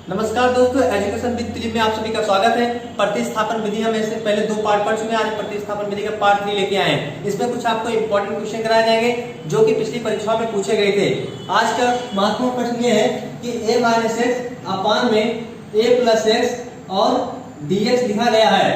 नमस्कार दोस्तों, education with Dilip में आप सभी का स्वागत है। प्रतिस्थापन विधि हम ऐसे पहले 2 पार्ट पढ़ चुके हैं। आज प्रतिस्थापन विधि का पार्ट 3 लेके आए हैं। इसमें कुछ आपको इंपॉर्टेंट क्वेश्चन कराए जाएंगे जो कि पिछली परीक्षा में पूछे गए थे। आज का महत्वपूर्ण प्रश्न ये है कि a माइनस एक्स अपान में a प्लस एक्स और dx लिखा गया है।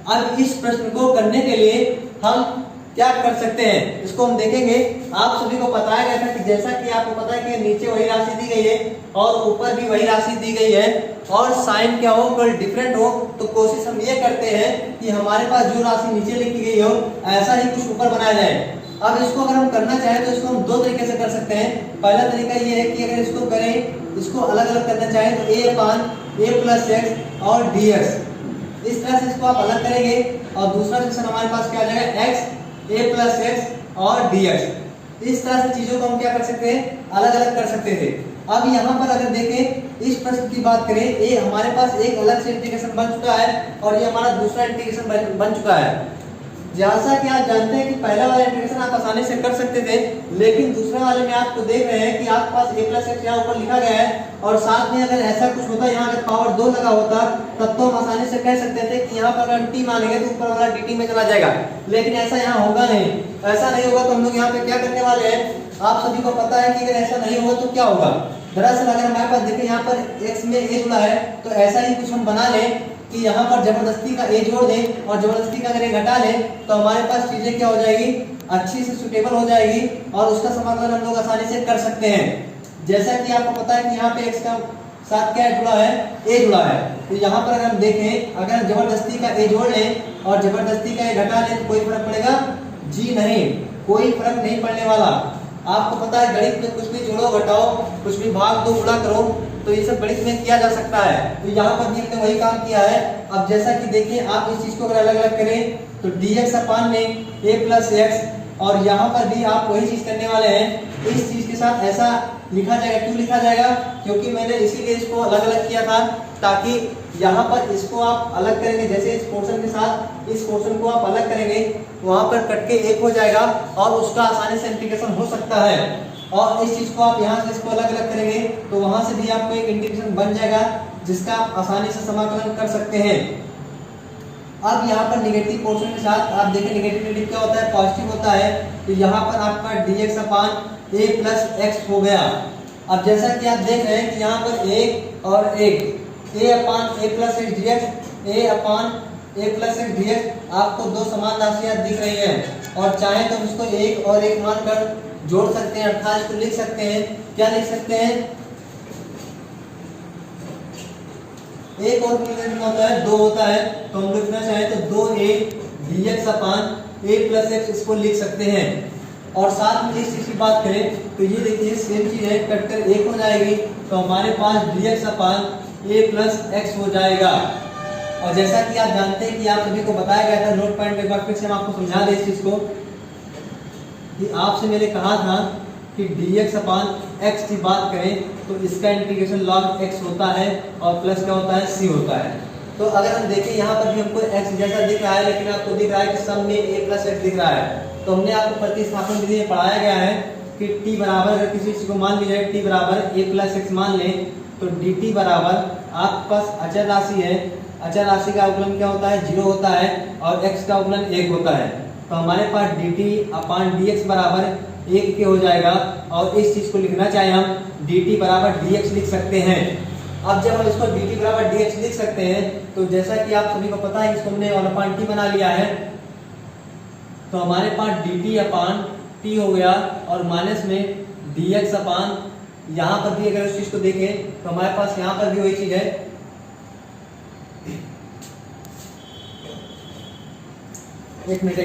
अब इस प्रश्न को करने के लिए हम क्या कर सकते हैं, इसको हम देखेंगे। आप सभी को बताया गया था कि जैसा कि आपको पता है कि नीचे वही राशि दी गई है और ऊपर भी वही राशि दी गई है और साइन क्या हो, कोई डिफरेंट हो, तो कोशिश हम ये करते हैं कि हमारे पास जो राशि नीचे लिखी गई हो ऐसा ही कुछ ऊपर बनाया जाए। अब इसको अगर हम करना चाहें तो इसको हम 2 तरीके से कर सकते हैं। पहला तरीका ये है कि अगर इसको करें, इसको अलग अलग करना चाहें तो a upon a plus x और dx, इस तरह से इसको आप अलग करेंगे। और दूसरा सेक्शन हमारे पास क्या आ जाएगा, x a प्लस एक्स और dx। इस तरह से चीजों को हम क्या कर सकते हैं, अलग अलग कर सकते थे। अब यहाँ पर अगर देखें, इस प्रश्न की बात करें, ये हमारे पास एक अलग से इंटीग्रेशन बन चुका है और ये हमारा दूसरा इंटीग्रेशन बन चुका है। जैसा कि आप जानते हैं कि पहला वाला इंटीग्रेशन आप आसानी से कर सकते थे, लेकिन दूसरे वाले में आपको देख रहे हैं कि आपके पास a प्लस एक्स यहाँ ऊपर लिखा गया है और साथ में अगर ऐसा कुछ होता, यहाँ अगर पावर 2 लगा होता तब तो हम आसानी से कह सकते थे कि यहाँ पर अगर t मानेंगे तो ऊपर वाला dt में चला जाएगा, लेकिन ऐसा यहाँ होगा नहीं। ऐसा नहीं होगा तो हम लोग यहाँ पे क्या करने वाले हैं, आप सभी को पता है कि अगर ऐसा नहीं होगा तो क्या होगा। दरअसल अगर हमारे पास देखिए यहाँ पर x में a जुड़ा है तो ऐसा ही कुछ हम बना लें कि यहाँ पर जबरदस्ती का a जोड़ दें और जबरदस्ती का अगर a घटा लें तो हमारे पास चीजें क्या हो जाएगी, अच्छी से सुटेबल हो जाएगी और उसका समाधान हम लोग आसानी से कर सकते हैं। जैसा कि आपको पता है कि यहाँ पे x का साथ क्या जुड़ा है, a जुड़ा है। तो यहाँ पर अगर हम देखें, अगर जबरदस्ती का a जोड़ लें और जबरदस्ती का a घटा लें तो कोई फर्क पड़ेगा जी नहीं, कोई फर्क नहीं पड़ने वाला। आपको पता है गणित में कुछ भी जोड़ो घटाओ, कुछ भी भाग दो गुणा करो, तो ये सब गणित में किया जा सकता है। तो यहाँ पर भी हमने वही काम किया है। अब जैसा कि देखिए, आप इस चीज को अगर अलग अलग करें तो dx अपान में a प्लस एक्स, और यहाँ पर भी आप वही चीज करने वाले हैं। इस चीज के साथ ऐसा लिखा जाएगा, क्यों लिखा जाएगा, क्योंकि मैंने इसीलिए इसको अलग अलग किया था ताकि यहाँ पर इसको आप अलग करेंगे, जैसे इस पोर्शन के साथ इस पोर्शन को आप अलग करेंगे, वहां पर कट के 1 हो जाएगा और उसका आसानी से इंटीग्रेशन हो सकता है। और इस चीज को आप यहाँ से इसको अलग अलग करेंगे तो वहां से भी आपको एक इंटीग्रेशन बन जाएगा जिसका आप आसानी से समाकलन कर सकते हैं। अब यहाँ पर नेगेटिव पोर्शन के साथ आप देखें, नेगेटिव क्या होता है, पॉजिटिव होता है। तो यहाँ पर आपका dx upon a plus x हो गया। अब जैसा कि आप देख रहे हैं कि यहाँ पर 1 और 1, a upon a plus x dx, a upon a plus x dx, आपको 2 समान राशियां दिख रही हैं और चाहे तो उसको 1 और 1 मानकर जोड़ सकते हैं, अर्थात इसको लिख सकते हैं। क्या लिख सकते हैं, एक और कितना होता है, 2 होता है, तो हम लिखना चाहें तो 2a dx upon a plus x इसको लिख सकते हैं। और साथ में इस चीज की बात करें तो ये देखिए सेम चीज है, कट कर 1 हो जाएगी तो हमारे पास dx upon a plus x हो जाएगा। और जैसा कि आप जानते हैं कि आप सभी को बताया गया था, नोट पॉइंट एक बार फिर से हम आपको समझा दें इस चीज को, कि आपसे मैंने कहा था कि dx अपान x की बात करें तो इसका इंटीग्रेशन log x होता है और प्लस क्या होता है, c होता है। तो अगर हम देखें यहाँ पर भी हमको x जैसा दिख रहा है, लेकिन आपको दिख रहा है कि सब में a प्लस एक्स दिख रहा है। तो हमने आपको प्रतिस्थापन विधि में पढ़ाया गया है कि t बराबर, अगर किसी चीज को मान लिया जाए t बराबर a प्लस एक्स मान लें तो dt बराबर आपके पास अचर राशि है, अचर राशि का अवकलन क्या होता है, 0 होता है और x का अवकलन 1 होता है। तो हमारे पास dt अपान dx बराबर 1 के हो जाएगा। और इस चीज को लिखना चाहे हम dt बराबर dx लिख सकते हैं। अब जब हम इसको dt बराबर dx लिख सकते हैं तो जैसा कि आप सभी को पता है इसको हमने 1 अपान t बना लिया है, तो हमारे पास dt अपान t हो गया और माइनस में dx अपान, यहाँ पर भी अगर उस चीज को देखें तो हमारे पास यहाँ पर भी वही चीज है। एक मिनट,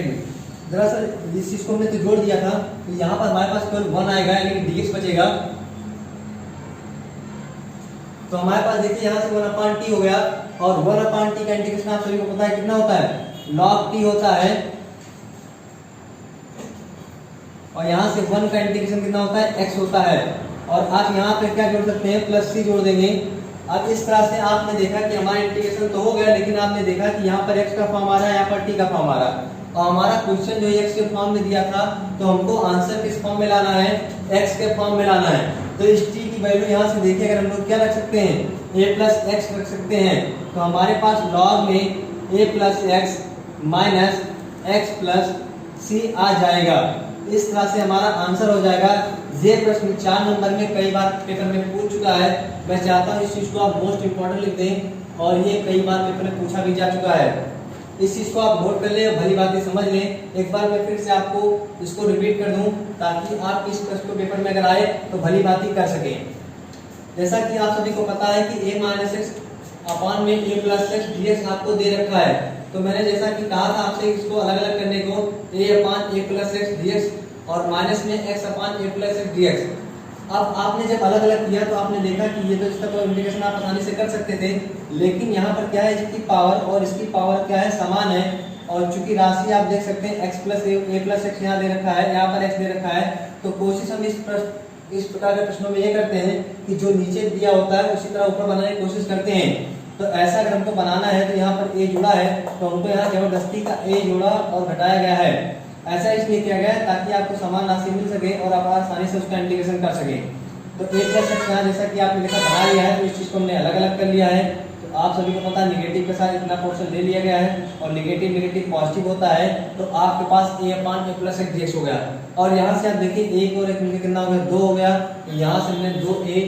दरअसल इस चीज को हमने तो जोड़ दिया था, तो यहाँ पर हमारे पास केवल 1 आएगा, लेकिन dx बचेगा। तो हमारे पास देखिए यहाँ से 1 अपान t हो गया और 1 अपान t का इंटीग्रेशन आप सभी को पता है कितना होता है, log t होता है। और यहाँ से 1 का इंटीग्रेशन कितना होता है, x होता है। और आप यहाँ पे क्या जोड़ सकते हैं, प्लस c जोड़ देंगे। अब इस तरह से आपने देखा कि हमारा इंटीग्रेशन तो हो गया, लेकिन आपने देखा कि यहाँ पर x का फॉर्म आ रहा है, यहाँ पर t का फॉर्म आ रहा है। और हमारा क्वेश्चन जो x के फॉर्म में दिया था, तो हमको आंसर किस फॉर्म में लाना है, x के फॉर्म में लाना है। तो इस t की वैल्यू यहाँ से देखिए, अगर हम लोग क्या रख सकते हैं, ए प्लस एक्स रख सकते हैं, तो हमारे पास लॉग में A plus X minus X plus C आ जाएगा। इस तरह से हमारा आंसर हो जाएगा। ये प्रश्न 4 नंबर में कई बार पेपर में पूछ चुका है। मैं चाहता हूँ इस चीज को आप मोस्ट इंपॉर्टेंट लिख दें, और ये कई बार पेपर में पूछा भी जा चुका है। इस चीज को आप नोट कर लें, भली बातें समझ लें। एक बार मैं फिर से आपको इसको रिपीट कर दूं, ताकि आप इस प्रश्न को पेपर में अगर आए तो भली बातें कर सकें। जैसा कि आप सभी को पता है कि a माइनस एक्स अपॉन में a प्लस एक्स dx आपको दे रखा है, तो मैंने जैसा कि कहा था आपसे इसको अलग अलग करने को, a upon a plus x dx और माइनस में x upon a plus x dx। अब आपने जब अलग अलग किया तो आपने देखा कि ये तो इसका तो इंटीग्रेशन आप आसानी से कर सकते थे, लेकिन यहाँ पर क्या है, इसकी पावर और इसकी पावर क्या है, समान है। और चूंकि राशि आप देख सकते हैं x प्लस ए प्लस एक्स यहाँ दे रखा है, यहाँ पर x दे रखा है, तो कोशिश हम इस प्रकार के प्रश्नों में ये करते हैं कि जो नीचे दिया होता है उसी तरह ऊपर बनाने की कोशिश करते हैं। तो ऐसा अगर हमको बनाना है तो यहाँ पर a जुड़ा है, तो हमको यहाँ जबरदस्ती का a जोड़ा और घटाया गया है। ऐसा इसलिए किया गया है ताकि आपको समान राशि मिल सके और आप आसानी से उसका इंटीग्रेशन कर सके। तो a प्लस एक्स यहाँ जैसा कि आपने लिखा बना लिया है, तो इस चीज को हमने अलग अलग कर लिया है। तो आप सभी को पता है निगेटिव के साथ इतना पोर्शन ले लिया गया है, और निगेटिव निगेटिव पॉजिटिव होता है, तो आपके पास a upon a plus x dx हो गया। और यहाँ से आप देखिए एक और एक मिलकर कितना हो गया, 2 हो गया। तो यहाँ से हमने 2a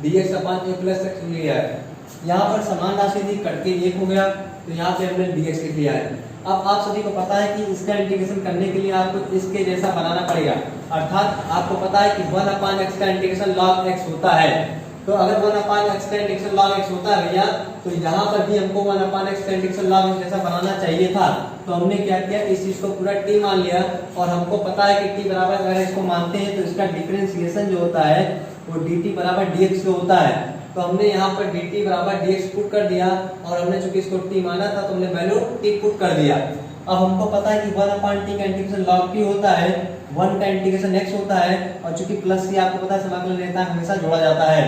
dx upon a plus x लिया है। यहाँ पर समान राशि थी, कट के 1 हो गया, तो यहाँ पे हमने dx लिख लिया है। अब आप सभी को पता है कि इसका इंटीग्रेशन करने के लिए आपको इसके जैसा बनाना पड़ेगा, अर्थात आपको पता है कि 1 अपॉन x का इंटीग्रेशन log x होता है। तो अगर 1 अपॉन x का इंटीग्रेशन log x होता है भैया, तो यहाँ पर भी हमको 1 अपॉन x का इंटीग्रेशन log x जैसा बनाना चाहिए था। तो हमने क्या किया, इस चीज को पूरा t मान लिया, और हमको पता है कि t बराबर अगर इसको मानते हैं तो इसका डिफरेंशिएशन जो होता है वो dt बराबर dx जो होता है। तो हमने यहाँ पर dt बराबर dx पुट कर दिया, और हमने चूंकि इसको t माना था तो हमने वैल्यू t पुट कर दिया। अब हमको पता है कि 1 अपॉन t का इंटीग्रेशन log t होता है, 1 का इंटीग्रेशन x होता है, और चूंकि प्लस c आपको पता है समाकलन रहता है हमेशा जोड़ा जाता है।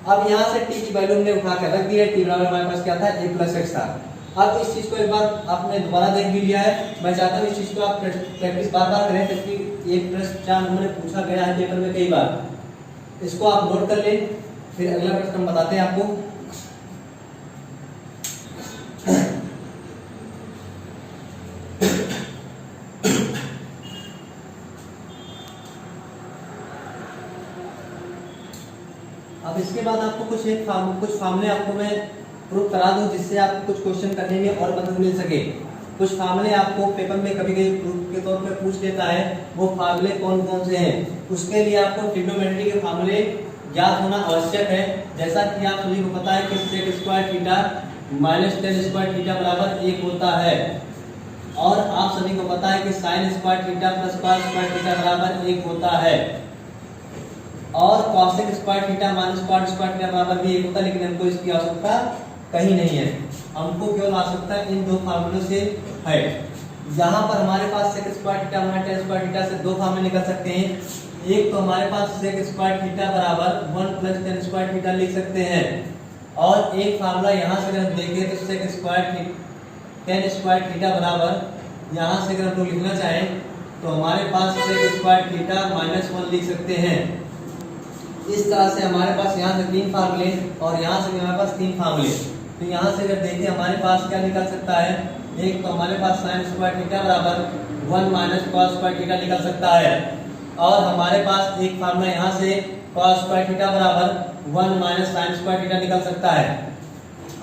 अब यहाँ से t की वैल्यू हमने उठा कर रख दी है, t बराबर हमारे पास क्या था, a प्लस एक्स था। अब इस चीज को एक बार आपने दोबारा देख भी लिया है। मैं चाहता हूँ इस चीज को आप प्रैक्टिस बार बार करें, क्योंकि एक प्रश्न 4 नंबर में पूछा गया है पेपर में कई बार। इसको आप नोट कर लें, फिर अगला प्रश्न हम बताते हैं आपको। अब इसके बाद आपको कुछ फार्मूले आपको मैं प्रूफ करा दूं, जिससे आपको कुछ क्वेश्चन करने में और मदद मिल सके। कुछ फार्मूले आपको पेपर में कभी कभी प्रूफ के तौर पे पूछ लेता है, वो फार्मूले कौन कौन से हैं। उसके लिए आपको ट्रिग्नोमेट्री के फार्मूले ज्ञात होना आवश्यक है। जैसा कि आप सभी को पता है कि sec square theta minus tan square theta बराबर 1 होता है, और आप सभी को पता है कि sine square theta plus cos square theta बराबर 1 होता है, और cosec square theta minus cot square theta बराबर भी 1 होता है। लेकिन हमको इसकी आवश्यकता कहीं नहीं है, हमको केवल आवश्यकता इन दो फार्मूलों से है। यहाँ पर हमारे पास sec square theta minus tan square theta से दो फार्मूले निकल सकते हैं। एक तो हमारे पास सेक स्क्वायर थीटा बराबर 1 प्लस टेन स्क्वायर थीटा लिख सकते हैं, और एक फार्मूला यहाँ से अगर हम देखें तो sec square tan square theta बराबर, यहाँ से अगर हम लोग लिखना चाहें तो हमारे पास सेक स्क्वायर थीटा माइनस 1 लिख सकते हैं। इस तरह से हमारे पास यहाँ से 3 फार्मूले, और यहाँ से हमारे पास 3 फार्मूले। तो यहाँ से अगर देखें हमारे पास क्या निकल सकता है, एक तो हमारे पास साइन स्क्वायर थीटा बराबर 1 माइनस कॉस स्क्वायर थीटा निकल सकता है, और हमारे पास एक फार्मूला यहाँ से कॉस स्क्वायर थीटा बराबर 1 माइनस साइन स्क्वायर थीटा निकल सकता है।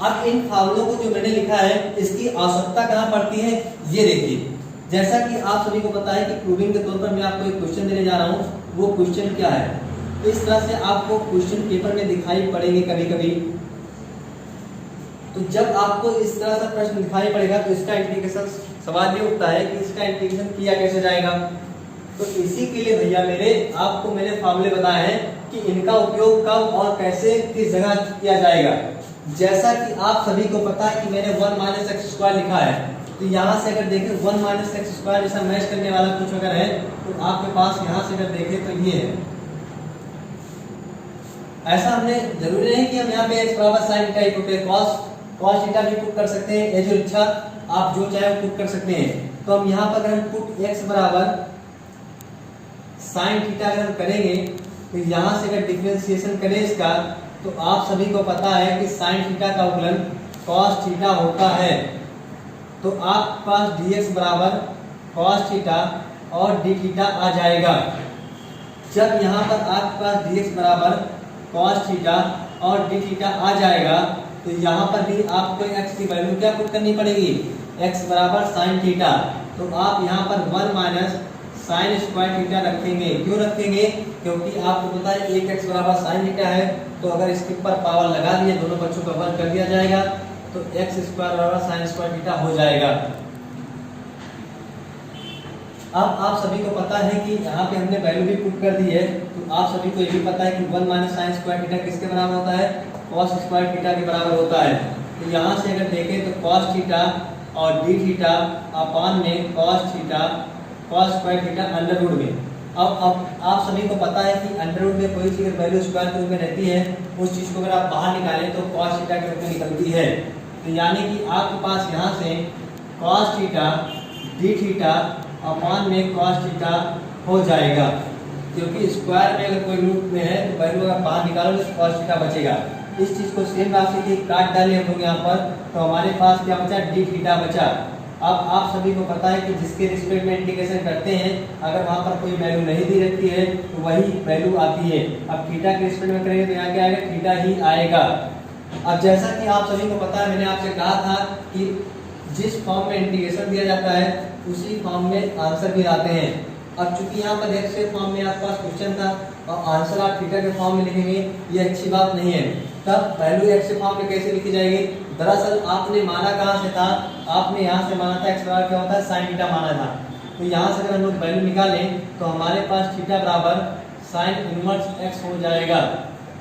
अब इन फार्मूलों को जो मैंने लिखा है इसकी आवश्यकता कहाँ पड़ती है, ये देखिए। जैसा कि आप सभी को पता है कि प्रूविंग के तौर पर मैं आपको एक क्वेश्चन देने जा रहा हूँ, वो क्वेश्चन क्या है। इस तरह से आपको क्वेश्चन पेपर में दिखाई पड़ेंगे कभी कभी। तो जब आपको इस तरह से प्रश्न दिखाई पड़ेगा तो इसका इंटीग्रेशन, सवाल ये उठता है कि इसका इंटीग्रेशन किया कैसे जाएगा। तो इसी के लिए भैया आपको मैंने फार्मूले बताए हैं कि इनका उपयोग कब और कैसे किस जगह किया जाएगा। जैसा कि आप सभी को पता है कि मैंने 1 माइनस एक्स स्क्वायर लिखा है, तो यहाँ से अगर देखें 1 माइनस एक्स स्क्वायर जैसा मैच करने वाला कुछ अगर है, तो आपके पास यहाँ से अगर देखें तो ये है। ऐसा हमने जरूरी नहीं कि हम यहाँ पे x बराबर sine theta equal to cos theta भी पुट कर सकते हैं, ये जो इच्छा आप जो चाहे पुट कर सकते हैं। तो हम यहाँ पर अगर हम पुट x बराबर साइन थीटा अगर हम करेंगे, तो यहाँ से अगर डिफरेंशिएशन करें इसका, तो आप सभी को पता है कि साइन थीटा का अवकलन कॉस थीटा होता है। तो आपके पास dx बराबर कॉस थीटा और डी थीटा आ जाएगा। जब यहाँ पर आपके पास dx बराबर कॉस थीटा और डी थीटा आ जाएगा तो यहाँ पर भी आपको x की वैल्यू क्या पुट करनी पड़ेगी, x बराबर साइन थीटा। तो आप यहाँ पर 1 माइनस साइन स्क्वायर थीटा रखेंगे। क्यों रखेंगे, क्योंकि आपको पता है 1x बराबर साइन थीटा है, तो अगर इसके ऊपर पावर लगा दिए, दोनों बच्चों का वर्ग कर दिया जाएगा तो x स्क्वायर बराबर साइन स्क्वायर थीटा हो जाएगा। अब आप सभी को पता है कि यहाँ पे हमने वैल्यू भी पुट कर दी है, तो आप सभी को ये भी पता है कि 1 माइनस साइन स्क्वायर थीटा किसके बराबर होता है, कॉस स्क्वायर थीटा के बराबर होता है। तो यहाँ से अगर देखें तो कॉस थीटा और डी थीटा अपान में cos theta cos square theta under root में। अब आप सभी को पता है कि अंडर रूट में कोई चीज़ वैल्यू स्क्वायर के रूप में रहती है, उस चीज़ को अगर आप बाहर निकालें तो कॉस थीटा के रूप में निकलती है। तो यानी कि आपके पास यहाँ से cos theta D theta upon में कॉस थीटा हो जाएगा, क्योंकि स्क्वायर में अगर कोई रूट में है तो वैल्यू अगर बाहर निकालोगे तो कॉस थीटा बचेगा। इस चीज़ को सेम राशि की काट डाले हम लोग यहाँ पर, तो हमारे पास क्या बचा, डी थीटा बचा। अब आप सभी को पता है कि जिसके रिस्पेक्ट में इंटीग्रेशन करते हैं, अगर वहाँ पर कोई वैल्यू नहीं दी रहती है तो वही वैल्यू आती है। अब थीटा के रिस्पेक्ट में करेंगे तो यहाँ क्या आएगा, थीटा ही आएगा। अब जैसा कि आप सभी को पता है, मैंने आपसे कहा था कि जिस फॉर्म में इंटीग्रेशन दिया जाता है उसी फॉर्म में आंसर भी आते हैं। अब चूंकि यहाँ पर एक्स के फॉर्म में आपके पास क्वेश्चन था और आंसर आप थीटा के फॉर्म में लिखेंगे, ये अच्छी बात नहीं है। तब वैल्यू एक्स के फॉर्म में कैसे लिखी जाएगी, दरअसल आपने माना कहाँ से था, आपने यहाँ से माना था एक्स बराबर क्या होता है, साइन थीटा माना था। तो यहाँ से अगर हम लोग वैल्यू निकालें तो हमारे पास थीटा बराबर साइन इनवर्स एक्स हो जाएगा।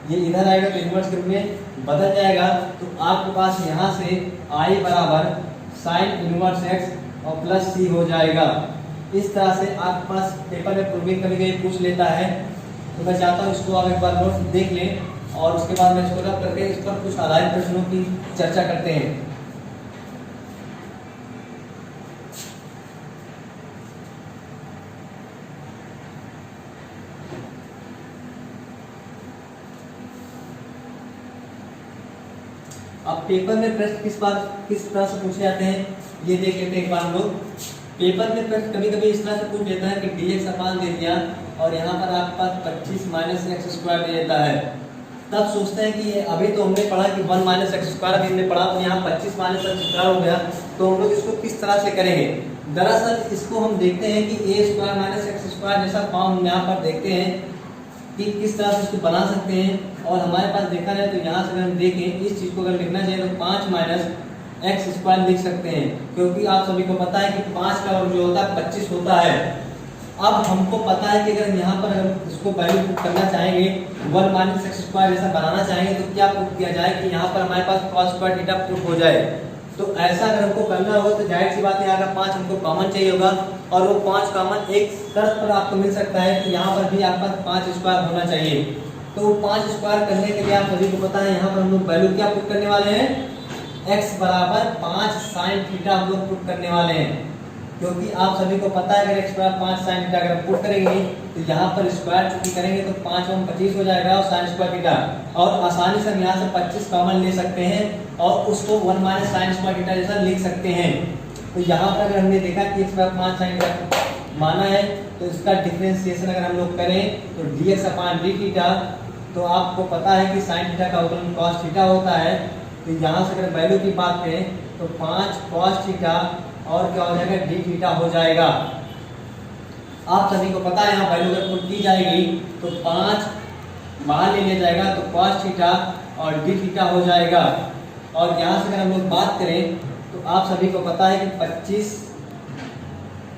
ये इधर आएगा तो इनवर्स के रूप में बदल जाएगा। तो आपके पास यहाँ से आई बराबर साइन इनवर्स एक्स और प्लस सी हो जाएगा। इस तरह से आपके पास पेपर में प्रूविंग कभी कभी पूछ लेता है, तो मैं चाहता हूँ इसको आप एक बार नोट देख लें और उसके बाद मैं इसको रब करके इस पर कुछ आधारित प्रश्नों की चर्चा करते हैं। अब पेपर में प्रश्न किस तरह से पूछे जाते हैं ये देख लेते हैं एक बार हम लोग। पेपर में प्रश्न कभी कभी इस तरह से पूछ लेता है कि dx अपान दे दिया और यहाँ पर आपके पास 25 माइनस एक्स स्क्वायर दे देता है। तब सोचते हैं कि अभी तो हमने पढ़ा कि 1 माइनस एक्स स्क्वायर, अभी हमने पढ़ा तो यहाँ 25 माइनस एक्स स्क्वायर हो गया, तो हम लोग इसको किस तरह से करेंगे। दरअसल इसको हम देखते हैं कि ए स्क्वायर माइनस एक्स स्क्वायर जैसा फॉर्म हम यहाँ पर देखते हैं कि किस तरह से इसको बना सकते हैं। और हमारे पास देखा जाए तो यहाँ से अगर हम देखें, इस चीज़ को अगर लिखना चाहिए तो 5 माइनस एक्स स्क्वायर लिख सकते हैं, क्योंकि आप सभी को पता है कि 5 का वर्ग जो होता है 25 होता है। अब हमको पता है कि अगर यहाँ पर अगर इसको वैल्यू पुट करना चाहेंगे, 1 माइनस एक्स स्क्वायर जैसा बनाना चाहेंगे तो क्या पुट किया जाए कि यहाँ पर हमारे पास कॉस स्क्वायर थीटा पुट हो जाए। तो ऐसा अगर हमको करना होगा तो जाहिर सी बात है यहाँ का 5 हमको कॉमन चाहिए होगा, और वो 5 कॉमन एक शर्त पर आपको मिल सकता है कि यहाँ पर भी आपके पास 5 स्क्वायर होना चाहिए। तो वो 5 स्क्वायर करने के लिए आप सभी को पता है यहाँ पर हम लोग वैल्यू क्या पुट करने वाले हैं, x बराबर 5 साइन थीटा हम लोग पुट करने वाले हैं। क्योंकि आप सभी को पता है अगर x बराबर 5 साइन थीटा अगर पुट करेंगे तो यहाँ पर स्क्वायर चूंकि करेंगे तो 5 और 25 हो जाएगा और साइन स्क्वायर थीटा, और आसानी से हम यहाँ से 25 कॉमन ले सकते हैं और उसको 1 माइनस साइन स्क्वायर थीटा जैसा लिख सकते हैं। तो यहाँ पर अगर हमने देखा कि x बराबर 5 साइन थीटा माना है तो इसका डिफरेंशिएशन अगर हम लोग करें तो dx अपान डी थीटा, तो आपको पता है कि साइन थीटा का अवकलन कॉस थीटा होता है। तो यहाँ से अगर वैल्यू की बात करें तो 5 कॉस थीटा और क्या हो जाएगा, डी थीटा हो जाएगा। आप सभी को पता है यहाँ वैल्यू अगर पुट की जाएगी तो 5 बाहर ले लिया जाएगा तो कॉस थीटा और डी थीटा हो जाएगा। और यहाँ से अगर हम लोग बात करें तो आप सभी को पता है कि 25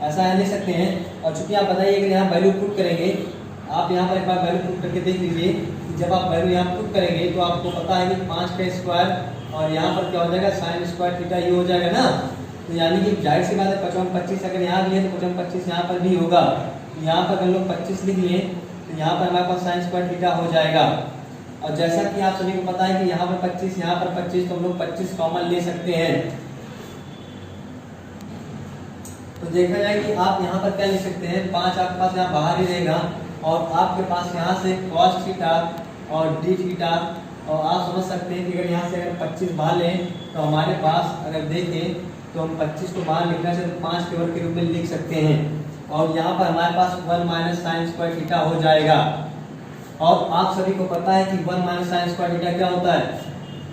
ऐसा है लिख सकते हैं। और चूंकि आप बताइए अगर यहाँ वैल्यू पुट करेंगे, आप यहाँ पर एक बार वैल्यू पुट करके देख लीजिए कि जब आप वैल्यू यहाँ पुट करेंगे तो आपको पता है कि 5 का स्क्वायर और यहाँ पर क्या हो जाएगा, साइन स्क्वायर थीटा ये हो जाएगा ना। तो यानी कि जाहिर सी बात है 55 25 अगर यहाँ भी है तो 55 25 यहाँ पर भी होगा। तो यहाँ पर अगर लोग 25 लिख लिए तो यहाँ पर हमारे पास साइन स्क्वायर थीटा हो जाएगा। और जैसा कि आप सभी को पता है कि यहाँ पर 25 यहाँ पर 25, तो हम लोग 25 कॉमन ले सकते हैं। तो देखा जाए कि आप यहाँ पर क्या लिख सकते हैं, 5 आपके पास यहाँ बाहर ही रहेगा और आपके पास यहाँ से cos थीटा और d थीटा और आप समझ सकते हैं कि अगर यहाँ से अगर 25 बाहर लें तो हमारे पास अगर देखें तो हम 25 को बाहर लिखना चाहिए तो 5 के वर्ग के रूप में लिख सकते हैं। और यहाँ पर हमारे पास 1 माइनस साइन स्क्वायर थीटा हो जाएगा। और आप सभी को पता है कि 1 माइनस साइन स्क्वायर थीटा क्या होता है,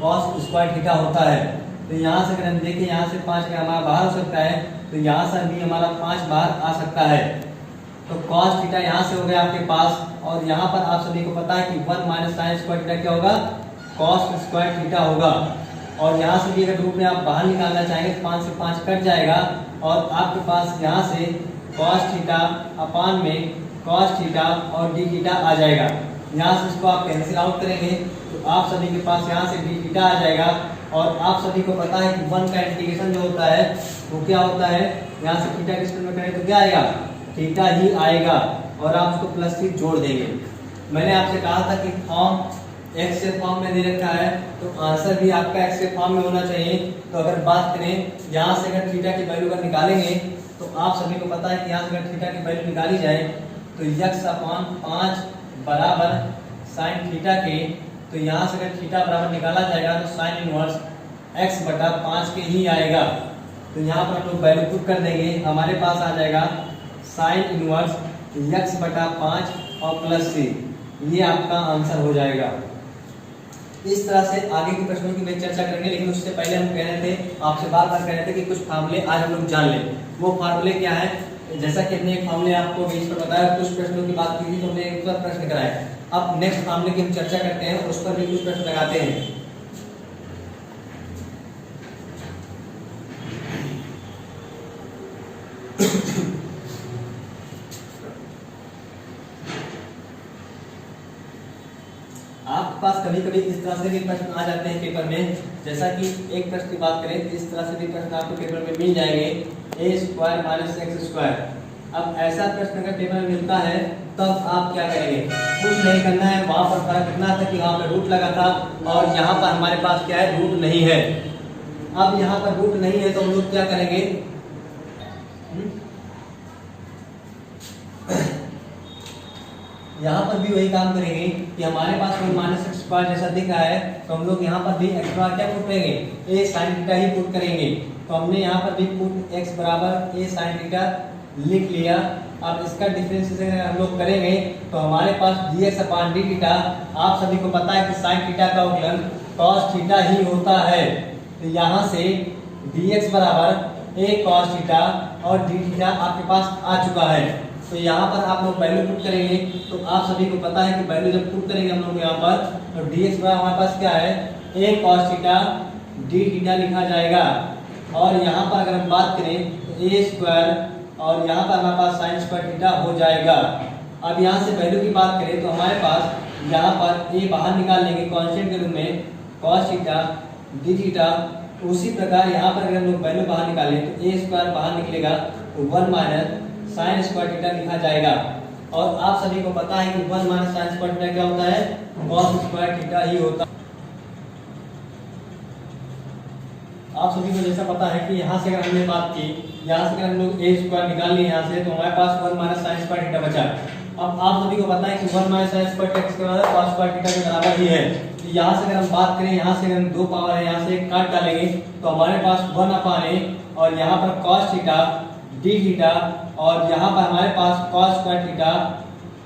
कॉस स्क्वायर थीटा होता है। तो यहाँ से अगर हम देखें यहाँ से 5 अगर हमारा बाहर हो सकता है तो यहाँ से भी हमारा 5 बाहर आ सकता है। तो कॉस थीटा यहाँ से हो गया आपके पास। और यहाँ पर आप सभी को पता है कि 1 माइनस साइन स्क्वायर थीटा क्या होगा, कॉस स्क्वायर थीटा होगा। और यहाँ से भी अगर रूप में आप बाहर निकालना चाहेंगे तो 5 से 5 कट जाएगा और आपके पास यहाँ से कॉस थीटा अपान में कॉस थीटा और डी थीटा आ जाएगा। यहाँ से इसको आप कैंसिल आउट करेंगे तो आप सभी के पास यहाँ से डी थीटा आ जाएगा। और आप सभी को पता है कि 1 का इंटीग्रेशन जो होता है वो क्या होता है, यहाँ से थीटा के स्टैंड में करें तो क्या आएगा, थीटा ही आएगा। और आप उसको प्लस थ्री जोड़ देंगे। मैंने आपसे कहा था कि फॉर्म एक्स के फॉर्म में दे रखा है तो आंसर भी आपका एक्स के फॉर्म में होना चाहिए। तो अगर बात करें यहाँ से अगर थीटा की वैल्यू अगर निकालेंगे तो आप सभी को पता है कि यहाँ से अगर थीटा की वैल्यू निकाली जाए तो x अपान 5 बराबर साइन थीटा के, तो यहाँ से अगर थीटा बराबर निकाला जाएगा तो साइन इनवर्स x बटा 5 के ही आएगा। तो यहाँ पर हम लोग वैल्यू पुट कर देंगे, हमारे पास आ जाएगा साइन इनवर्स x बटा 5 और प्लस 3, ये आपका आंसर हो जाएगा। इस तरह से आगे के प्रश्नों की मैं चर्चा करेंगे, लेकिन उससे पहले हम कह रहे थे आपसे बात कर रहे थे कि कुछ फार्मूले आज हम लोग जान लें। वो फार्मूले क्या है, जैसा कि हमने एक फार्मूले आपको बीच पर बताया, कुछ प्रश्नों की बात की थी तो हमने एक बार प्रश्न कराया। अब नेक्स्ट फार्मूले की हम चर्चा करते हैं, उस पर भी कुछ प्रश्न लगाते हैं। आपके पास कभी कभी इस तरह से भी प्रश्न आ जाते हैं पेपर में, जैसा कि एक प्रश्न की बात करें इस तरह से भी प्रश्न आपको पेपर में मिल जाएंगे, ए स्क्वायर माइनस एक्स स्क्वायर। अब ऐसा प्रश्न अगर पेपर में मिलता है तब आप क्या करेंगे, कुछ नहीं करना है, वहां पर फर्क इतना था कि वहां पर रूट लगा था और यहाँ पर हमारे पास क्या है, रूट नहीं है। अब यहाँ पर रूट नहीं है तो हम लोग क्या करेंगे, यहाँ पर भी वही काम करेंगे कि हमारे पास कोई माइनस एक्स स्क्वायर जैसा दिख रहा है तो हम लोग यहाँ पर भी एक्स स्क्वायर क्या पुट करेंगे, ए साइन थीटा ही पुट करेंगे। तो हमने यहाँ पर भी पुट एक्स बराबर ए साइन थीटा लिख लिया। अब इसका डिफरेंशिएशन हम लोग करेंगे तो हमारे पास डी एक्स अपान डी थीटा, आप सभी को पता है कि साइन थीटा का अवकलन कॉस थीटा ही होता है। तो यहाँ से डी एक्स बराबर ए कॉस थीटा और डी थीटा आपके पास आ चुका है। तो यहाँ पर आप लोग वैल्यू पुट करेंगे तो आप सभी को पता है कि वैल्यू जब पुट करेंगे हम लोग यहाँ पर तो dx बराबर हमारे पास क्या है, a cos theta d theta लिखा जाएगा। और यहाँ पर अगर हम बात करें तो a स्क्वायर और यहाँ पर हमारे पास साइन स्क्वायर थीटा हो जाएगा। अब यहाँ से वैल्यू की बात करें तो हमारे पास यहाँ पर a बाहर निकाल लेंगे कॉन्स्टेंट के रूप में cos थीटा d थीटा। उसी प्रकार यहाँ पर अगर हम लोग वैल्यू बाहर निकालें तो a स्क्वायर बाहर निकलेगा तो 1 माइनस साइन स्क्वायर थीटा लिखा जाएगा। और आप सभी को पता है कि 1 माइनस साइन स्क्वायर थीटा क्या होता है, कॉस स्क्वायर थीटा ही होता है। आप सभी को जैसा पता है कि यहाँ से अगर हमने बात की, यहाँ से अगर हम लोग ए स्क्वायर निकाल लिए यहाँ से तो हमारे पास 1 माइनस साइन स्क्वायर थीटा बचा। अब आप सभी को पता है कि 1 माइनस साइन स्क्वायर थीटा किसके बराबर, कॉस स्क्वायर थीटा के बराबर ही है। तो यहाँ से अगर हम बात करें, यहाँ से अगर हम 2 पावर है यहाँ से काट डालेंगे तो हमारे पास 1 अपान ए और यहाँ पर कॉस थीटा डी थीटा और यहाँ पर हमारे पास cos स्क्वायर थीटा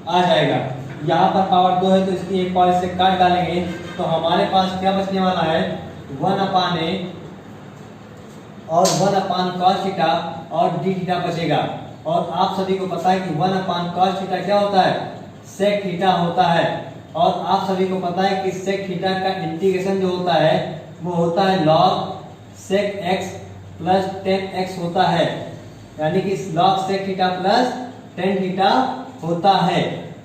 आ जाएगा। यहाँ पर पावर 2 है तो इसकी एक पावर इससे काट डालेंगे तो हमारे पास क्या बचने वाला है, 1 अपान ए और 1 अपान cos थीटा और डी थीटा बचेगा। और आप सभी को पता है कि 1 अपान cos थीटा क्या होता है, sec थीटा होता है। और आप सभी को पता है कि sec थीटा का इंटीग्रेशन जो होता है वो होता है log sec x plus tan x होता है, यानी कि log sec theta plus tan theta होता है।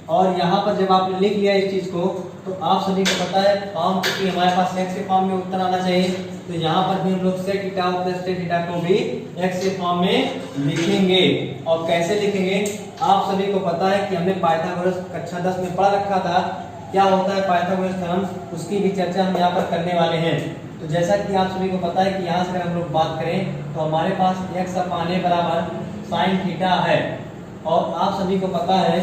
और यहाँ पर जब आपने लिख लिया इस चीज को तो आप सभी को पता है फॉर्म क्योंकि हमारे पास x के फॉर्म में उत्तर आना चाहिए तो यहाँ पर भी हम लोग sec theta plus tan theta को भी x के फॉर्म में लिखेंगे। और कैसे लिखेंगे, आप सभी को पता है कि हमने पाइथागोरस कक्षा 10 में पढ़ रखा था, क्या होता है पाइथागोरस थ्योरम, उसकी भी चर्चा हम यहाँ पर करने वाले हैं। तो जैसा कि आप सभी को पता है कि यहाँ से अगर हम लोग बात करें तो हमारे पास x अपान ए बराबर साइन थीटा है। और आप सभी को पता है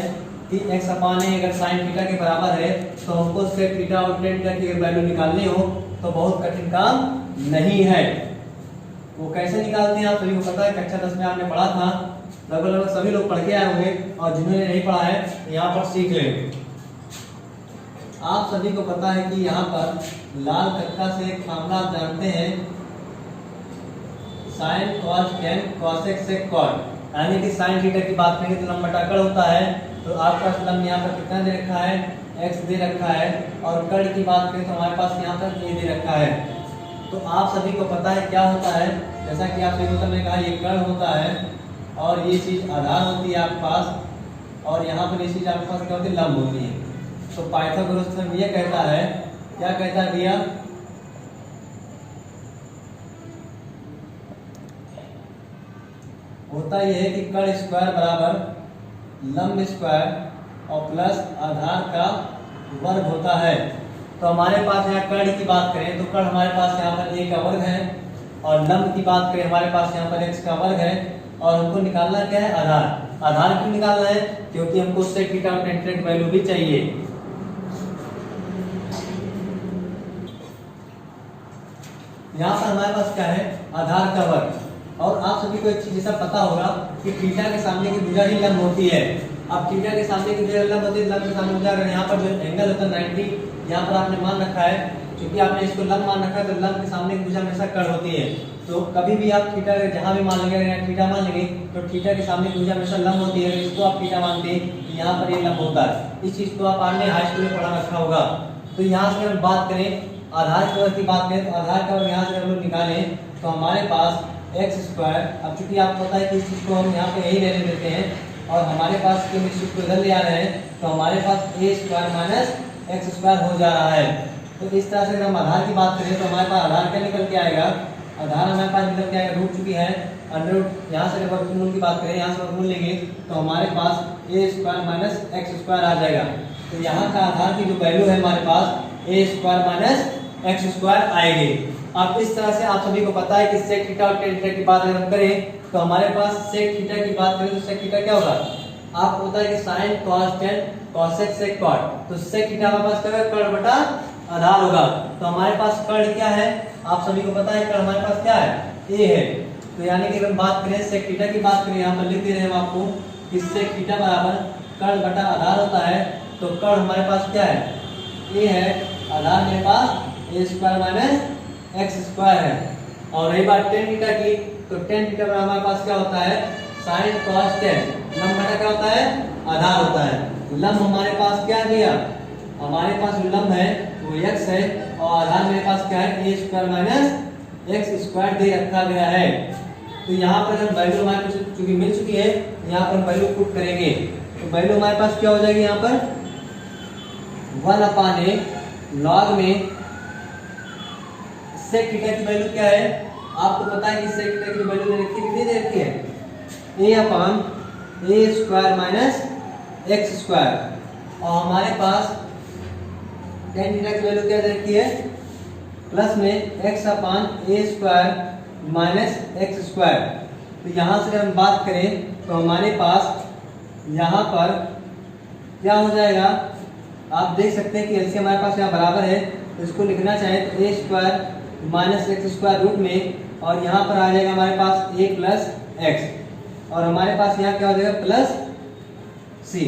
कि x अपान ए अगर साइन थीटा के बराबर है तो हमको सेक थीटा और टेन थीटा की वैल्यू निकालनी हो तो बहुत कठिन काम नहीं है। वो कैसे निकालते हैं आप सभी को पता है, कक्षा 10 में आपने पढ़ा था, लगभग सभी लोग पढ़ के आए होंगे और जिन्होंने नहीं पढ़ा है यहाँ पर सीख लें। आप सभी को पता है कि यहाँ पर लाल कक्का से एक फार्मूला आप जानते हैं, sine cos tan cosec sec cot, यानी कि साइन थीटा की बात करेंगे तो लंब बटा कड़ होता है। तो आपका लंब यहाँ पर कितना दे रखा है, x दे रखा है, और कड़ की बात करें तो हमारे पास यहाँ पर a दे रखा है। तो आप सभी को पता है क्या होता है, जैसा कि आप सभी को मैंने कहा ये कड़ होता है और ये चीज आधार होती है आपके पास, और यहाँ पर ये चीज आपके पास क्या होती है, लंब होती है। तो पाइथागोरस थ्योरम ये कहता है, क्या कहता है भैया, होता यह है कि कड़ स्क्वायर बराबर लंब स्क्वायर और प्लस आधार का वर्ग होता है। तो हमारे पास यहाँ कड़ की बात करें तो कड़ हमारे पास यहाँ पर a का वर्ग है, और लंब की बात करें हमारे पास यहाँ पर x का वर्ग है, और हमको निकालना क्या है, आधार। आधार क्यों निकालना है, क्योंकि हमको सेक थीटा और टेन थीटा की वैल्यू भी चाहिए। यहाँ पर हमारे पास क्या है, आधार का वर्ग। और आप सभी को एक चीज जैसा पता होगा कि थीटा के सामने की भुजा ही लंब होती है। अब थीटा के सामने की भुजा लंब होती है, लंब के सामने भुजा, अगर यहाँ पर जो एंगल होता है 90, यहाँ पर आपने मान रखा है, क्योंकि आपने इसको लंब मान रखा है तो लंब के सामने की भुजा हमेशा कड़ होती है। तो कभी भी आप थीटा जहाँ भी मान लेंगे, अगर थीटा मान लेंगे तो थीटा के सामने की भुजा हमेशा लंब होती है। इसको आप थीटा मानते हैं, यहाँ पर ये लंब होता है। इस चीज को आप आपने हाई स्कूल में पढ़ा रखा होगा। तो यहाँ से हम बात करें आधार के वर्ग की बात करें तो आधार का वर्ग यहाँ से हम लोग निकालें तो हमारे पास एक्स स्क्वायर, अब चूंकि आपको पता है कि इस चीज को हम यहाँ पे यही रहने देते हैं और हमारे पास के इस चीज को इधर ले आ रहे हैं, तो हमारे पास A square minus X square हो जा रहा है। तो इस तरह से अगर हम आधार की बात करें तो हमारे पास आधार क्या निकल के आएगा, आधार हमारे पास निकल के आएगा रूट, चुकी है अंडर रूट, यहाँ से अगर वर्गमूल की बात करें, यहाँ से वर्गमूल लेंगे तो हमारे पास A square minus X square आ जाएगा। तो यहाँ का आधार की जो वैल्यू है हमारे पास A square minus X square आएगी। अब इस तरह से आप सभी को पता है कि सेक थीटा और टेन थीटा की बात अगर हम करें तो हमारे पास सेक थीटा की बात करें तो सेक थीटा क्या होगा, आपको पता है कि sine cos tan cosec sec cot, तो सेक थीटा हमारे पास क्या होगा, कड़ बटा आधार होगा। तो हमारे पास कड़ क्या है, आप सभी को पता है कड़ हमारे पास क्या है, ए है। तो यानी कि अगर बात करें सेक थीटा की बात करें, यहाँ पर लिख दे रहे हैं हम आपको कि सेक थीटा बराबर कड़ बटा आधार होता है। तो कड़ हमारे पास क्या है, ए है, आधार मेरे पास A square minus X square है। और रही बात टेन थीटा की, तो टेन थीटा बराबर हमारे पास क्या होता है, साइन कॉस टेन, लंब बटा क्या होता है, आधार होता है। लंब हमारे पास क्या दिया, हमारे पास जो लंब है वो x है, और आधार मेरे पास क्या है, ए स्क्वायर माइनस एक्स स्क्वायर दे रखा गया है। तो यहाँ पर हम वैल्यू हमारे पास चूंकि मिल चुकी है, यहाँ पर हम वैल्यू पुट करेंगे तो वैल्यू हमारे पास क्या हो जाएगी, यहाँ पर 1/a लॉग में सेक थीटा की वैल्यू क्या है, आपको पता है कि सेक थीटा की वैल्यू दे रखी है, कितनी दे रखी है, a/a square minus X square. और हमारे पास टेन थीटा की वैल्यू क्या दे रखी है, प्लस में x/a square minus X square. तो यहाँ से अगर हम बात करें तो हमारे पास यहाँ पर क्या हो जाएगा, आप देख सकते हैं कि एलसीएम हमारे पास यहाँ बराबर है, तो इसको लिखना चाहें तो A square minus X square root में, और यहाँ पर आ जाएगा हमारे पास ए प्लस एक्स, और हमारे पास यहाँ क्या हो जाएगा, प्लस सी।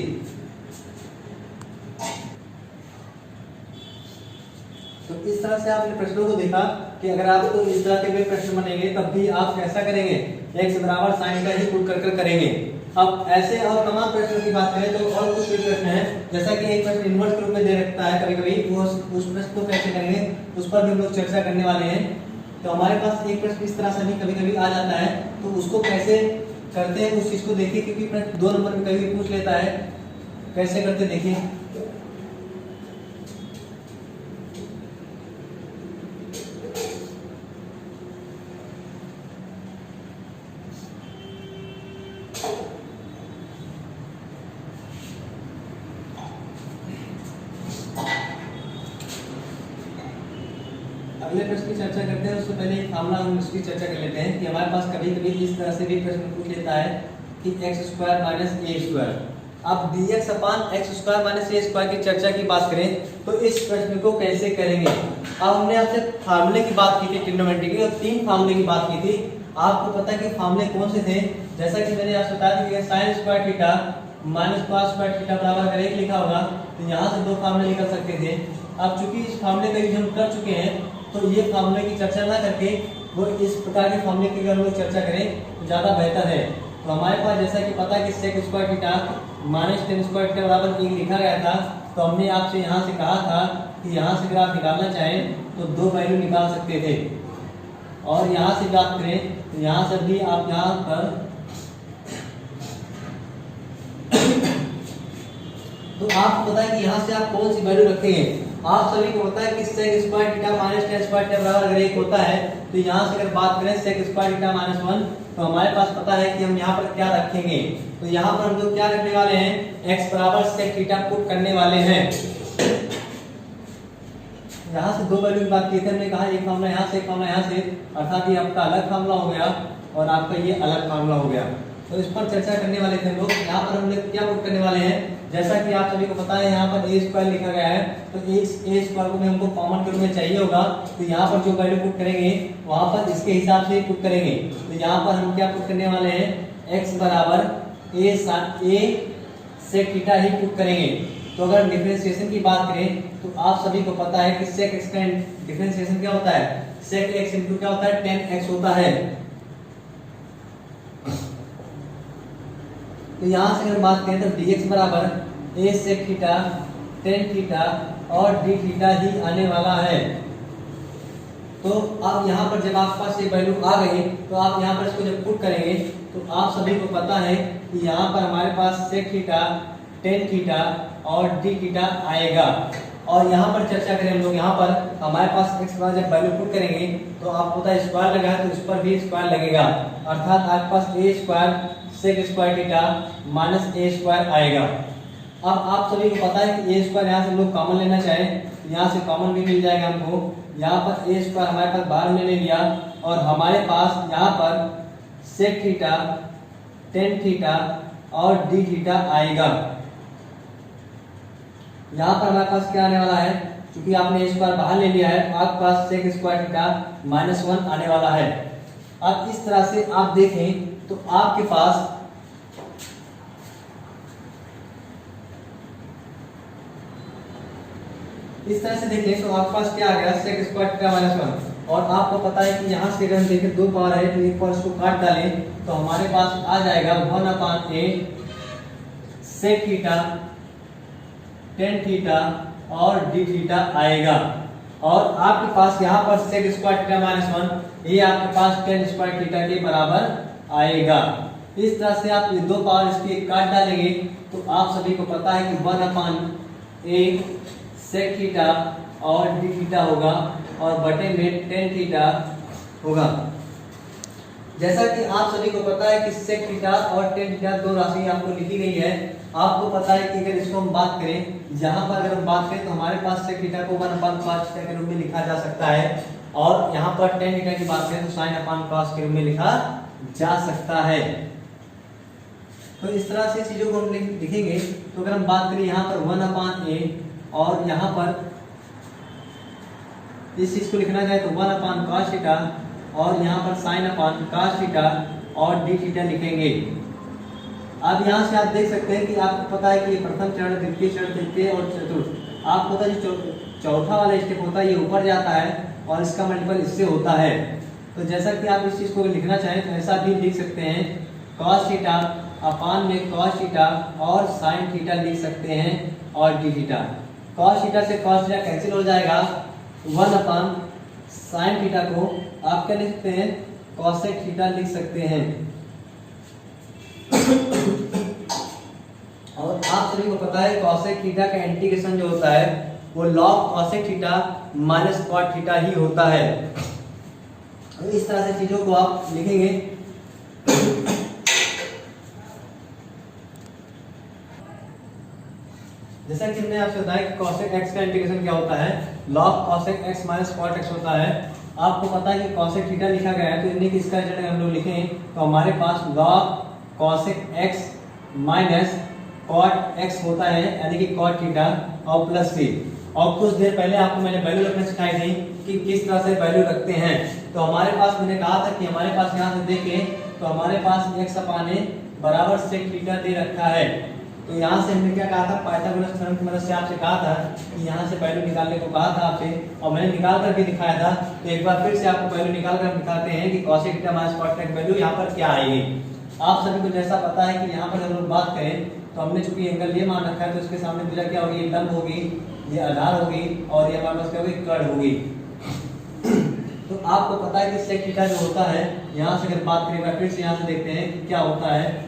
तो इस तरह से आपने प्रश्नों को देखा कि अगर आपको इस तरह के भी प्रश्न बनेंगे तब भी आप कैसा करेंगे, एक्स बराबर साइन का ही पुट कर करेंगे। अब ऐसे और तमाम प्रश्नों की बात करें तो और कुछ भी प्रश्न है, जैसा कि एक प्रश्न इन्वर्स रूप में दे रखता है कभी कभी, वो उस प्रश्न को कैसे करेंगे उस पर भी हम लोग चर्चा करने वाले हैं। तो हमारे पास एक प्रश्न इस तरह से भी कभी कभी आ जाता है, तो उसको कैसे करते हैं उस चीज को देखिए, क्योंकि प्रश्न 2 नंबर में कभी पूछ लेता है, कैसे करते देखिए। अगले प्रश्न की चर्चा करते हैं, उससे पहले एक फार्मूला हम इसकी चर्चा कर लेते हैं कि हमारे पास कभी कभी इस तरह से भी प्रश्न पूछ लेता है कि x square minus A square. अब dx upon x square minus A square की चर्चा की बात करें तो इस प्रश्न को कैसे करेंगे। अब हमने आपसे फार्मूले की बात की थी ट्रिग्नोमेट्री की, और 3 फार्मूले की बात की थी। आपको पता है कि फार्मूले कौन से थे, जैसा कि मैंने आपसे बताया था कि sine square theta minus cos square theta बराबर अगर 1 लिखा होगा तो यहाँ से 2 फार्मूले निकल सकते थे। अब चूंकि इस फार्मूले का यूज हम कर चुके हैं तो ये फार्मूले की चर्चा ना करके वो इस प्रकार के फार्मूले की अगर वो चर्चा करें तो ज़्यादा बेहतर है। तो हमारे पास जैसा कि पता है कि sec square theta minus tan square theta बराबर 1 लिखा गया था, तो हमने आपसे यहाँ से कहा था कि यहाँ से अगर आप निकालना चाहें तो 2 वैल्यू निकाल सकते थे। और यहाँ से बात करें तो यहाँ से भी आप यहाँ पर तो आपको पता है कि यहाँ से आप कौन सी वैल्यू रखेंगे। आप सभी को पता है कि sec square theta minus tan square theta बराबर अगर 1 होता है तो यहाँ से अगर बात करें सेक स्क्वायर थीटा माइनस 1 तो हमारे पास पता है कि हम यहाँ पर क्या रखेंगे। तो यहाँ पर हम लोग क्या रखने वाले हैं, x बराबर सेक थीटा पुट करने वाले हैं। यहाँ से 2 वैल्यू की बात की थी, हमने कहा एक फार्मूला यहाँ से एक फार्मूला यहाँ से, अर्थात ये आपका अलग फार्मूला हो गया और आपका ये अलग फार्मूला हो गया। तो इस पर चर्चा करने वाले थे लोग। यहाँ पर हम लोग क्या पुट करने वाले हैं, जैसा कि आप सभी को पता है यहाँ पर ए स्क्वायर लिखा गया है, तो ए स्क्वायर को भी हमको कॉमन के रूप में चाहिए होगा। तो यहाँ पर जो वैल्यू पुट करेंगे वहाँ पर इसके हिसाब से पुट करेंगे। तो यहाँ पर हम क्या पुट करने वाले हैं, x बराबर ए सेक थीटा ही पुट करेंगे। तो अगर डिफरेंशिएशन की बात करें तो आप सभी को पता है कि सेक एक्स का डिफरेंशिएशन क्या होता है, सेक एक्स इंटू क्या होता है, टेन एक्स होता है। तो यहाँ से अगर बात करें तो dx बराबर ए सेक थीटा टेन थीटा और डी थीटा ही आने वाला है। तो अब यहाँ पर जब आपके पास ये वैल्यू आ गई तो आप यहाँ पर इसको जब पुट करेंगे तो आप सभी को पता है कि यहाँ पर हमारे पास सेक थीटा टेन थीटा और डी थीटा आएगा। और यहाँ पर चर्चा करें हम लोग, यहाँ पर हमारे पास x का जब वैल्यू पुट करेंगे तो आपको पता है स्क्वायर लगा है तो इस पर भी स्क्वायर लगेगा, अर्थात आपके पास A square sec square theta minus A square आएगा। अब आप सभी को पता है कि ए स्क्वायर यहाँ से हम लोग कॉमन लेना चाहें, यहाँ से कॉमन भी मिल जाएगा हमको। यहाँ पर ए स्क्वायर हमारे पास बाहर में ले लिया और हमारे पास यहाँ पर सेक थीटा टेन थीटा और डी थीटा आएगा। यहाँ पर हमारे पास क्या आने वाला है, क्योंकि आपने ए स्क्वायर बाहर ले लिया है, आपके पास सेक स्क्वायर थीटा माइनस 1 आने वाला है। अब इस तरह से आप देखें तो आपके पास इस तरह से देखें तो आपके पास क्या आ गया, सेक स्क्वायर थीटा माइनस 1। और आपको पता है कि यहाँ से अगर हम देखें 2 पावर है तो एक पावर इसको काट डालें तो हमारे पास आ जाएगा 1/a sec theta tan theta और डी थीटा आएगा। और आपके पास यहाँ पर सेक स्क्वायर थीटा माइनस 1 ये आपके पास टेन स्क्वायर थीटा के बराबर आएगा। इस तरह से आप ये 2 पावर इसके काट डालेंगे तो आप सभी को पता है कि 1/a सेक थीटा और डी थीटा होगा और बटे में टेन थीटा होगा। जैसा कि आप सभी को पता है कि सेक थीटा और टेन थीटा 2 राशि आपको लिखी गई है। आपको पता है कि अगर इसको हम बात करें, यहाँ पर अगर हम बात करें तो हमारे पास सेक थीटा को 1/cos थीटा के रूप में लिखा जा सकता है, और यहाँ पर टेन थीटा की बात करें तो sin/cos के रूप में लिखा जा सकता है। तो इस तरह से चीजों को हम लिखेंगे। तो अगर हम बात करें यहाँ पर 1/a और यहाँ पर इस चीज को लिखना चाहे तो 1/cos थीटा और यहाँ पर sin/cos थीटा और डी थीटा लिखेंगे। अब यहाँ से आप देख सकते हैं कि आपको पता है कि ये प्रथम चरण, द्वितीय चरण, तृतीय और चतुर्थ। आपको पता है जो चौथा वाला स्टेप होता है ये ऊपर जाता है और इसका मल्टीपल इससे होता है। तो जैसा कि आप इस चीज को लिखना चाहें तो ऐसा भी लिख सकते हैं, cos थीटा अपान में cos थीटा और sin थीटा लिख सकते हैं और डी थीटा। cos थीटा से cos थीटा कैंसिल हो जाएगा, 1/sin थीटा को आप क्या लिख सकते हैं, cosec थीटा लिख सकते हैं। और आप सभी को पता है cosec थीटा का इंटीग्रेशन जो होता है वो log cosec theta minus cot theta ही होता है। इस तरह से चीजों को आप लिखेंगे। जैसा कि हमने आपसे बताया कि cosec x का इंटीग्रेशन क्या होता है, log cosec x minus cot x होता है। आपको पता है कि cosec थीटा लिखा गया है तो इन्हीं की इसका रिजल्ट हम लोग लिखें तो हमारे पास log cosec x माइनस कॉट एक्स होता है यानी कि कॉट थीटा और प्लस सी। और कुछ देर पहले आपको मैंने वैल्यू रखना सिखाई थी कि किस तरह से वैल्यू रखते हैं। तो हमारे पास मैंने कहा था कि हमारे पास यहाँ से देखें तो हमारे पास x अपान a बराबर सेक थीटा दे रखा है। तो यहाँ से हमने क्या कहा था, पाइथागोरस थ्योरम की मदद से आपसे कहा था कि यहाँ से वैल्यू निकालने को कहा था आपसे, और मैंने निकाल करके दिखाया था। तो एक बार फिर से आपको वैल्यू निकाल कर दिखाते हैं कि cos theta minus cot theta की वैल्यू यहाँ पर क्या आएगी। आप सभी को जैसा पता है कि यहाँ पर हम लोग बात करें तो हमने चूंकि एंगल ये मान रखा है तो इसके सामने भुजा क्या होगी, लंब होगी, ये आधार होगी और ये हमारे पास क्या होगी, कर्ण होगी। तो आपको पता है कि सेक थीटा जो होता है, यहाँ से अगर बात करें फिर से यहाँ से देखते हैं कि क्या होता है,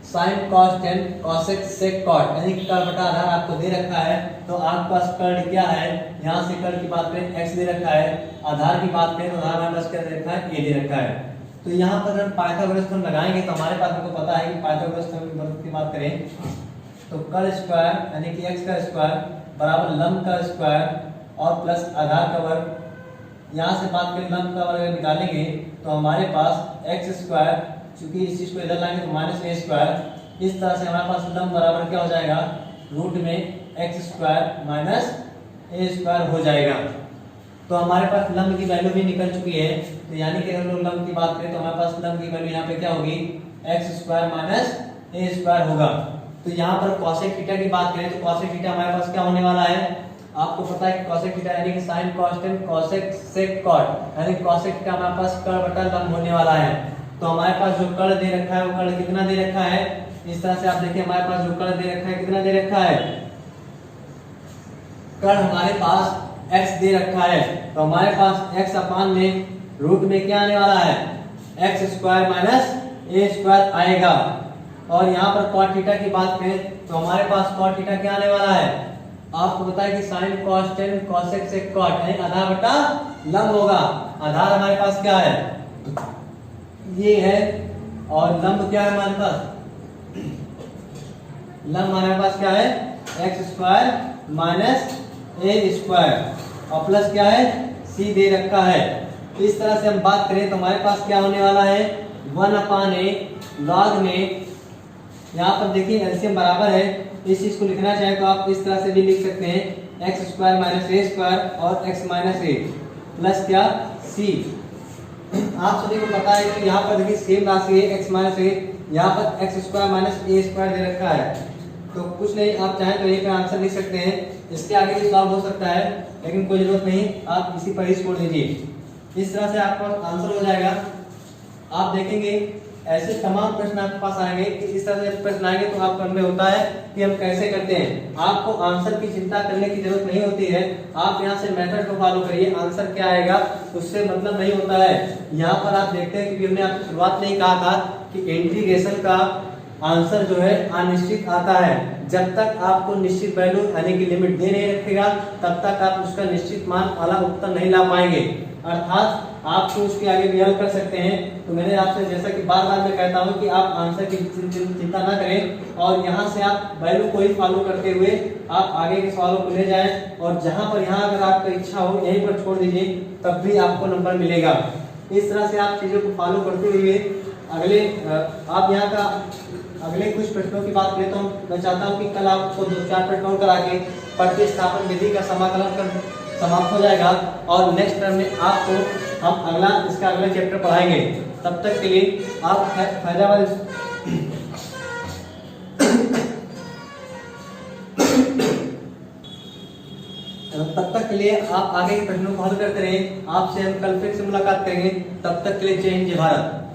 sin cos tan cosec sec cot यानी कि कर्ण बटा आधार आपको दे रखा है। तो आपके पास कर्ण क्या है, यहाँ से कर्ण की बात करें x दे रखा है, आधार की बात करें तो आधार हमारे पास क्या दे रखा है, a दे रखा है। तो यहाँ पर हम पाइथागोरस थ्योरम लगाएंगे तो हमारे पास हमको पता है कि पाइथागोरस थ्योरम की बात करें तो कर्ण स्क्वायर यानी कि x का स्क्वायर बराबर लंब का स्क्वायर और प्लस आधार का वर्ग। यहाँ से बात करें लंब का वर्ग निकालेंगे तो हमारे पास x स्क्वायर, चूंकि इस चीज को इधर लाएंगे तो माइनस a स्क्वायर, इस तरह से हमारे पास लंब बराबर क्या हो जाएगा, रूट में x square minus a square हो जाएगा। तो हमारे पास लंब की वैल्यू भी निकल चुकी है। तो यानी कि हम लोग लंब की बात करें तो हमारे पास लंब की वैल्यू यहाँ पे क्या होगी, x square minus a square होगा। तो यहाँ पर cosec थीटा की बात करें तो cosec थीटा हमारे पास क्या होने वाला है, आपको पता है कि cosec थीटा यानी कि sin cos tan cosec sec cot यानी cosec थीटा हमारे पास कर्ण बटा लंब होने वाला है। तो हमारे पास जो कर्ण दे रखा है वो कर्ण कितना दे रखा है, इस तरह से आप देखिए हमारे पास जो कर्ण दे रखा है कितना दे रखा है, कर्ण हमारे पास x दे रखा है। तो हमारे पास x अपान में रूट में क्या आने वाला है, x square minus a square आएगा। और यहाँ पर cot थीटा की बात करें तो हमारे पास cot थीटा क्या आने वाला है, आपको पता है कि sin cos tan cosec sec cot यानी आधार बटा लंब होगा। आधार हमारे पास क्या है, ये है, और लंब क्या है हमारे पास, लंब हमारे पास क्या है, x square minus a square और प्लस क्या है, c दे रखा है। इस तरह से हम बात करें तो हमारे पास क्या होने वाला है, 1 अपान a लॉग में, यहाँ पर देखिए एलसीएम बराबर है, इस चीज को लिखना चाहे तो आप इस तरह से भी लिख सकते हैं, x square minus A square और एक्स माइनस ए प्लस क्या सी। आप सभी को पता है कि यहाँ पर देखिए सेम राशि है एक्स माइनस ए, यहाँ पर x square minus A square दे रखा है। तो कुछ नहीं, आप चाहें तो यही पे आंसर लिख सकते हैं, इसके आगे भी सॉल्व हो सकता है लेकिन कोई जरूरत नहीं, आप इसी पर ही छोड़ दीजिए। इस तरह से आपका आंसर हो जाएगा। आप देखेंगे ऐसे तमाम प्रश्न आपके पास आएंगे कि इस तरह से प्रश्न आएंगे तो आपको अनुभव होता है कि हम कैसे करते हैं। आपको आंसर की चिंता करने की जरूरत नहीं होती है, आप यहाँ से मेथड को फॉलो करिए, आंसर क्या आएगा उससे मतलब नहीं होता है। यहाँ पर आप देखते हैं कि हमने आपको शुरुआत में ही कहा था कि इंटीग्रेशन का आंसर जो है अनिश्चित आता है। जब तक आपको निश्चित वैल्यू यानी कि लिमिट दे नहीं रखेगा तब तक आप उसका निश्चित मान वाला उत्तर नहीं ला पाएंगे, अर्थात आपको उसके आगे भी हल कर सकते हैं। तो मैंने आपसे जैसा कि बार बार मैं कहता हूं कि आप आंसर की चिंता ना करें और यहाँ से आप वैल्यू को ही फॉलो करते हुए आप आगे के सवालों को ले जाएं, और जहां पर यहाँ अगर आपका इच्छा हो यहीं पर छोड़ दीजिए तब भी आपको नंबर मिलेगा। इस तरह से आप चीजों को फॉलो करते हुए अगले आप यहाँ का अगले कुछ प्रश्नों की बात करें तो मैं चाहता हूँ कि कल आपको 2-4 प्रश्न और करा के प्रतिस्थापन विधि का समाकलन कर समाप्त हो जाएगा, और नेक्स्ट टर्म में आपको हम इसका अगला चैप्टर पढ़ाएंगे। तब तक के लिए आप फैजाबाद आप आगे के प्रश्नों को हल करते रहें। आपसे हम कल फिर से मुलाकात करेंगे, तब तक के लिए जय हिंद जय भारत।